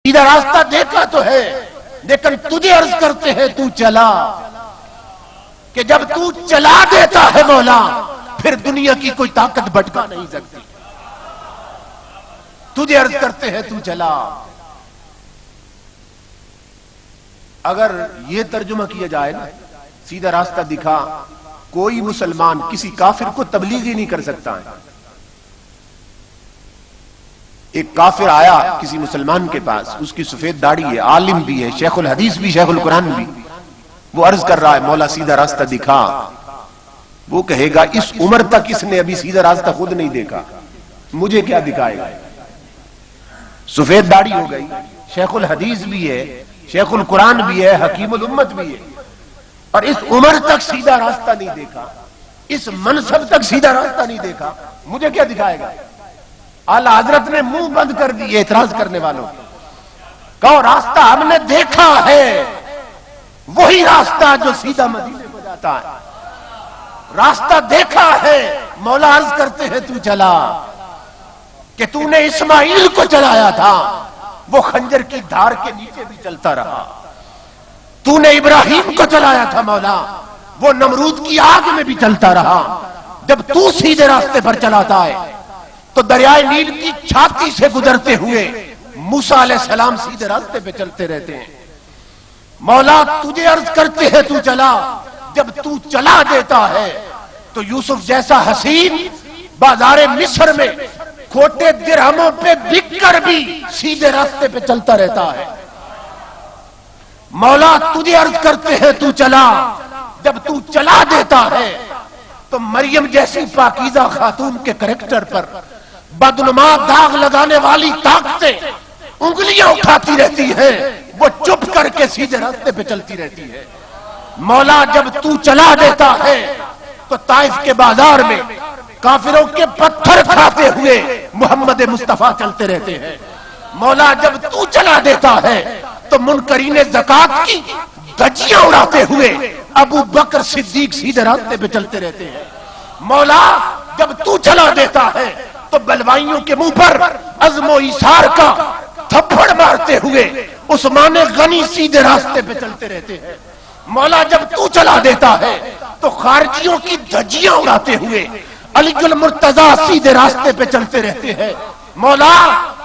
سیدھا راستہ دیکھا تو ہے لیکن تجھے عرض کرتے ہیں تو چلا، کہ جب تو چلا دیتا ہے مولا پھر دنیا کی کوئی طاقت بھٹکا نہیں سکتی۔ تجھے عرض کرتے ہیں تو چلا۔ اگر یہ ترجمہ کیا جائے نا، سیدھا راستہ دکھا، کوئی مسلمان کسی کافر کو تبلیغ ہی نہیں کر سکتا ہے۔ ایک کافر آیا کسی مسلمان کے پاس، اس کی سفید داڑھی ہے، عالم بھی ہے، شیخ الحدیث بھی، شیخ القرآن بھی، وہ عرض کر رہا ہے مولا سیدھا راستہ دکھا۔ وہ کہے گا اس عمر تک اس نے ابھی سیدھا راستہ خود نہیں دیکھا، مجھے کیا دکھائے گا؟ سفید داڑھی ہو گئی، شیخ الحدیث بھی ہے، شیخ القرآن بھی ہے، حکیم الامت بھی ہے، اور اس عمر تک سیدھا راستہ نہیں دیکھا، اس منصب تک سیدھا راستہ نہیں دیکھا، مجھے کیا دکھائے گا؟ اعلیٰ حضرت نے منہ بند کر دی اعتراض کرنے والوں کہو راستہ ہم نے دیکھا ہے، وہی راستہ جو سیدھا مدینے کو جاتا ہے، راستہ دیکھا ہے۔ مولا عرض کرتے ہیں تو چلا، کہ تو نے اسماعیل کو چلایا تھا، وہ خنجر کی دھار کے نیچے بھی چلتا رہا۔ تو نے ابراہیم کو چلایا تھا مولا، وہ نمرود کی آگ میں بھی چلتا رہا۔ جب تو سیدھے راستے پر چلاتا ہے تو دریائے نیل کی چھاتی سے گزرتے ہوئے موسیٰ علیہ السلام سیدھے راستے پہ چلتے رہتے ہیں۔ مولا تجھے عرض کرتے ہیں تو چلا، جب تو چلا دیتا ہے تو یوسف جیسا حسین بازار مصر میں کھوٹے درہموں پہ بک کر بھی سیدھے راستے پہ چلتا رہتا ہے۔ مولا تجھے عرض کرتے ہیں تو چلا، جب تو چلا دیتا ہے تو مریم جیسی پاکیزہ خاتون کے کریکٹر پر بدنما داغ لگانے والی طاقتیں انگلیاں اٹھاتی رہتی ہیں، وہ چپ کر کے سیدھے راستے پہ چلتی رہتی ہے۔ مولا جب تو چلا دیتا ہے تو طائف کے بازار میں کافروں کے پتھر کھاتے ہوئے محمد مصطفیٰ چلتے رہتے ہیں۔ مولا جب تو چلا دیتا ہے تو منکرین زکوٰۃ کی دھجیاں اڑاتے ہوئے ابو بکر صدیق سیدھے راستے پہ چلتے رہتے ہیں۔ مولا جب تو چلا دیتا ہے تو بلوائیوں کے منہ پر عزم و ایثار کا تھپڑ مارتے ہوئے عثمان غنی سیدھے راستے پہ چلتے رہتے ہیں۔ مولا جب تو چلا دیتا ہے تو خارجیوں کی دھجیاں اڑاتے ہوئے علی المرتضی سیدھے راستے پہ چلتے رہتے ہیں۔ مولا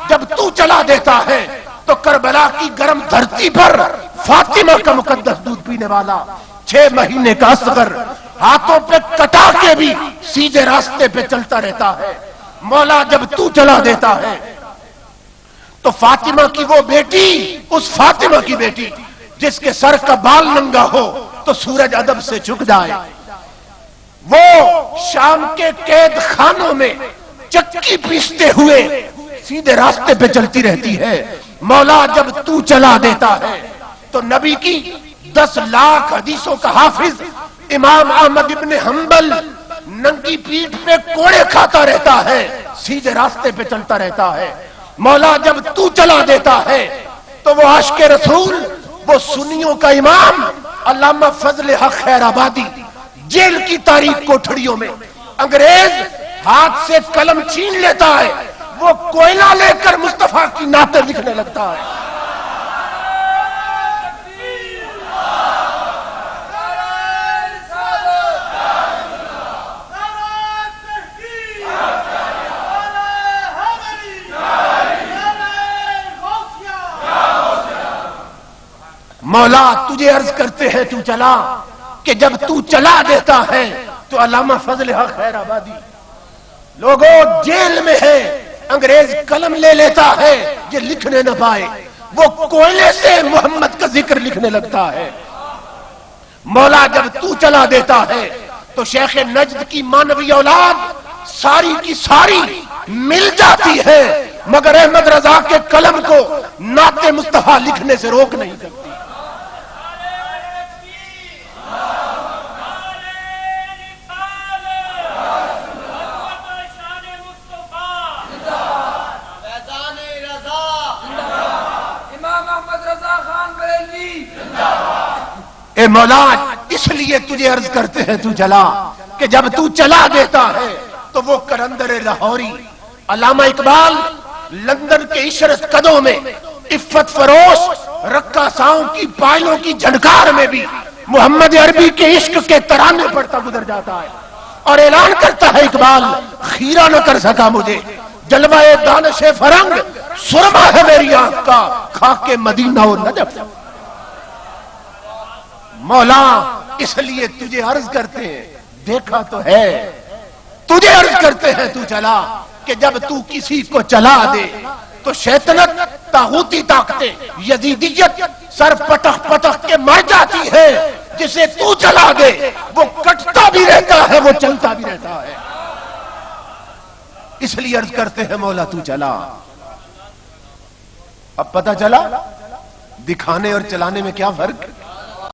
جب تو چلا دیتا ہے تو کربلا کی گرم دھرتی پر فاطمہ کا مقدس دودھ پینے والا 6 مہینے کا اصغر ہاتھوں پہ کٹا کے بھی سیدھے راستے پہ چلتا رہتا ہے۔ مولا جب تو چلا دیتا ہے تو فاطمہ کی وہ بیٹی، اس فاطمہ کی بیٹی جس کے سر کا بال ننگا ہو تو سورج ادب سے جھک جائے، وہ شام کے قید خانوں میں چکی پیستے ہوئے سیدھے راستے پہ چلتی رہتی ہے۔ مولا جب تو چلا دیتا ہے تو نبی کی 10 لاکھ حدیثوں کا حافظ امام احمد ابن حنبل ننگی پیٹھ پہ کوڑے کھاتا رہتا ہے، سیدھے راستے پہ چلتا رہتا ہے۔ مولا جب تو چلا دیتا ہے تو وہ عاشق رسول، وہ سنیوں کا امام علامہ فضل حق خیر آبادی جیل کی تاریک کوٹھڑیوں میں انگریز ہاتھ سے قلم چھین لیتا ہے، وہ کوئلہ لے کر مصطفیٰ کی نعتیں لکھنے لگتا ہے۔ مولا تجھے عرض کرتے ہیں تو چلا، کہ جب تو چلا دیتا ہے تو علامہ فضل حق خیر آبادی لوگوں جیل میں ہے، انگریز قلم لے لیتا ہے یہ لکھنے نہ پائے، وہ کوئلے سے محمد کا ذکر لکھنے لگتا ہے۔ مولا جب تو چلا دیتا ہے تو شیخ نجد کی مانوی اولاد ساری کی ساری مل جاتی ہے، مگر احمد رضا کے قلم کو نعت مصطفیٰ لکھنے سے روک نہیں کرتی۔ اے مولا اس لیے تجھے عرض کرتے ہیں تو چلا، کہ جب تو چلا دیتا ہے تو وہ قلندر لاہوری علامہ اقبال لندن کے عشرت قدوں میں عفت فروش رقاصاؤں کی پائلوں کی جھنکار میں بھی محمد عربی کے عشق کے ترانے پڑتا گزر جاتا ہے اور اعلان کرتا ہے اقبال خیرہ نہ کر سکا مجھے جلوہ دانش فرنگ سرما ہے میری آنکھ کا خاک مدینہ و نجف۔ مولا اس لیے تجھے عرض کرتے ہیں دیکھا تو ہے تجھے عرض کرتے ہیں تو چلا کہ جب تو کسی کو چلا دے تو شیطنت طاغوتی طاقتیں یزیدیت سر پٹخ پٹخ کے مر جاتی ہے، جسے تو چلا دے وہ کٹتا بھی رہتا ہے وہ چلتا بھی رہتا ہے۔ اس لیے عرض کرتے ہیں مولا تو چلا۔ اب پتہ چلا دکھانے اور چلانے میں کیا فرق ہے؟